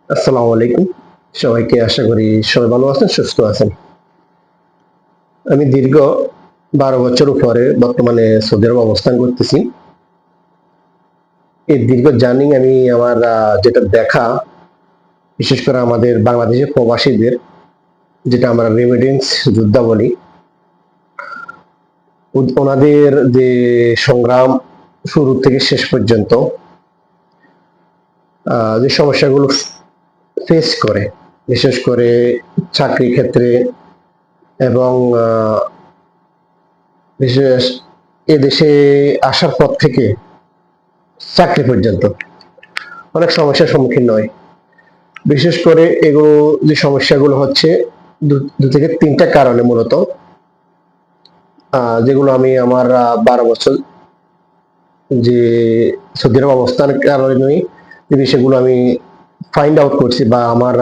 আসসালামু আলাইকুম। সবাইকে আশা করি সবাই ভালো আছেন, সুস্থ আছেন। আমি দীর্ঘ ১২ বছর উপরে বর্তমানে সৌদি আরবে অবস্থান করতেছি। এই দীর্ঘ জার্নি আমি আমার যেটা দেখা, বিশেষ করে আমাদের বাংলাদেশের প্রবাসীদের, যেটা আমরা রেমিটেন্স যোদ্ধা বলি, ওনাদের যে সংগ্রাম শুরু থেকে শেষ পর্যন্ত যে সমস্যাগুলো ফেস করে, বিশেষ করে চাকরি ক্ষেত্রে এবং বিশেষ এদেশে আসার পর থেকে চাকরি পর্যন্ত অনেক সমস্যার সম্মুখীন হয়। বিশেষ করে এগুলো যে সমস্যাগুলো হচ্ছে দু থেকে তিনটা কারণে মূলত, যেগুলো আমি আমার 12 বছর যে সৌদি আরব অবস্থানের কারণে যে বিষয়গুলো আমি ফাইন্ড আউট করছি বা আমার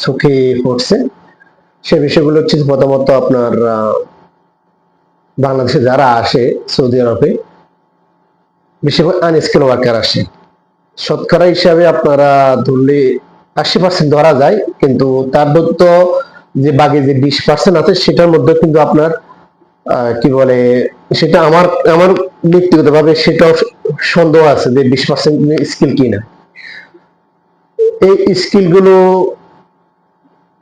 চোখে পড়ছে, সে বিষয়গুলো হচ্ছে প্রথমত আপনার বাংলাদেশে যারা আসে সৌদি আরবে, বেশিরভাগ আনস্কিল ওয়ার্কার আসে। শতকরা হিসাবে আপনারা ধরলে ৮০% ধরা যায়, কিন্তু তার মধ্যে যে বাকি যে ২০% আছে সেটার মধ্যে কিন্তু আপনার কি বলে, সেটা আমার আমার ব্যক্তিগতভাবে সেটাও সন্দেহ আছে যে ২০% স্কিল কিনা। এই স্কিল গুলো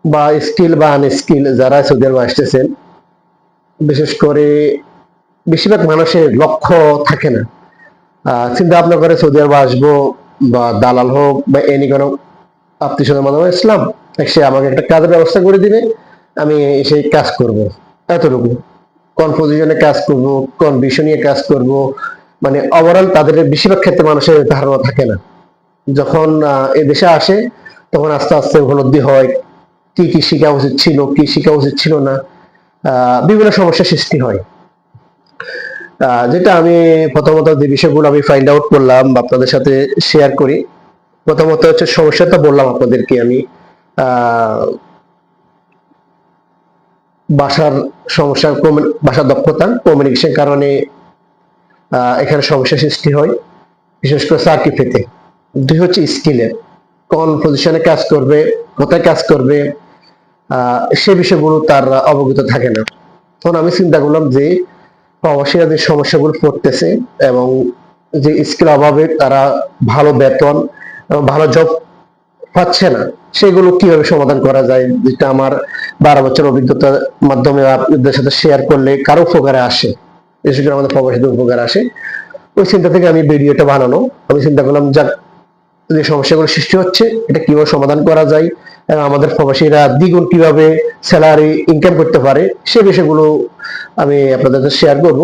বা স্কিল বা আনস্কিল যারা সৌদি আরবে আসতেছেন, বিশেষ করে বেশিরভাগ মানুষের লক্ষ্য থাকে না। চিন্তা ভাবনা করে সৌদি আরবে আসবো, বা দালাল হোক বা এনি কোনো আত্মীয় স্বজনের মাধ্যমে ইসলাম, সে আমাকে একটা কাজের ব্যবস্থা করে দিবে, আমি সেই কাজ করব, এতটুকু। কোন পজিশনে কাজ করব, কোন বিষয় নিয়ে কাজ করব, মানে ওভারঅল তাদের বেশিরভাগ ক্ষেত্রে মানুষের ধারণা থাকে না। যখন এই দেশে আসে, তখন আস্তে আস্তে উপলব্ধি হয় কি কি শেখা উচিত ছিল, কি শেখা উচিত ছিল না। বিভিন্ন সমস্যার সৃষ্টি হয়। যেটা আমি প্রথমত যে বিষয়গুলো আমি ফাইন্ড আউট করলাম বা আপনাদের সাথে শেয়ার করি, প্রথমত হচ্ছে সমস্যাটা বললাম আপনাদেরকে আমি, ভাষার সমস্যা, ভাষার দক্ষতা, কমিউনিকেশন কারণে এখানে সমস্যা সৃষ্টি হয়, বিশেষ করে চাকরি পেতে। দুই হচ্ছে স্কিলের, কোন পজিশনে কাজ করবে, কোথায় কাজ করবে, সে বিষয়গুলো তার অবগত থাকে না। তখন আমি চিন্তা করলাম যে প্রবাসীরা যে সমস্যাগুলো পড়তেছে এবং যে স্কিল অভাবে তারা ভালো বেতন এবং ভালো জব পাচ্ছে না, সেগুলো কিভাবে সমাধান করা যায়, যেটা আমার 12 বছর অভিজ্ঞতার মাধ্যমে আপনাদের সাথে শেয়ার করলে কারো উপকারে আসে, বিশেষ করে আমাদের প্রবাসীদের উপকার আসে। ওই চিন্তা থেকে আমি ভিডিওটা বানানো। আমি চিন্তা করলাম, যাক, যে সমস্যাগুলো সৃষ্টি হচ্ছে এটা কিভাবে সমাধান করা যায় এবং আমাদের প্রবাসীরা দ্বিগুণ কিভাবে স্যালারি ইনকাম করতে পারে, সে বিষয়গুলো আমি আপনাদের সাথে শেয়ার করব।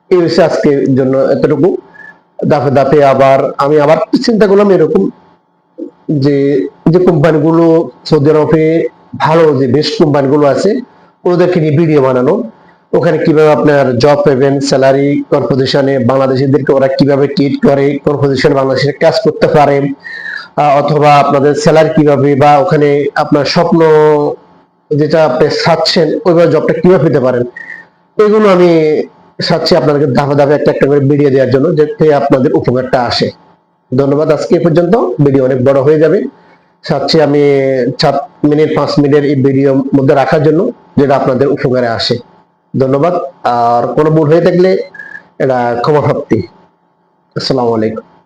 এই হচ্ছে আজকের জন্য এতটুকু। ধাপে ধাপে আমি আবার চিন্তা করলাম এরকম, যে যে কোম্পানিগুলো সৌদি আরবে ভালো, যে বেস্ট কোম্পানিগুলো আছে, ওদেরকে নিয়ে ভিডিও বানানো। ওখানে কিভাবে আপনার জব পাবেন, স্যালারি, কোন পজিশনে বাংলাদেশিদেরকে ওরা কিভাবে ট্রিট করে, কোন পজিশনে বাংলাদেশে কাজ করতে পারে, অথবা আপনাদের স্যালারি কিভাবে, বা ওখানে আপনার স্বপ্ন যেটা আপনি চাচ্ছেন ওইভাবে জবটা কিভাবে পেতে পারেন, এগুলো আমি চাচ্ছি আপনাদেরকে ধাপে ধাপে একটা একটা করে ভিডিও দেওয়ার জন্য, যাতে আপনাদের উপকারটা আসে। ধন্যবাদ। আজকে এ পর্যন্ত। ভিডিও অনেক বড় হয়ে যাবে, চাচ্ছি আমি 4 মিনিট 5 মিনিটের এই ভিডিওর মধ্যে রাখার জন্য, যেটা আপনাদের উপকারে আসে। ধন্যবাদ। আর কোনো ভুল হয়ে থাকলে এটা ক্ষমা প্রার্থী। আসসালামু আলাইকুম।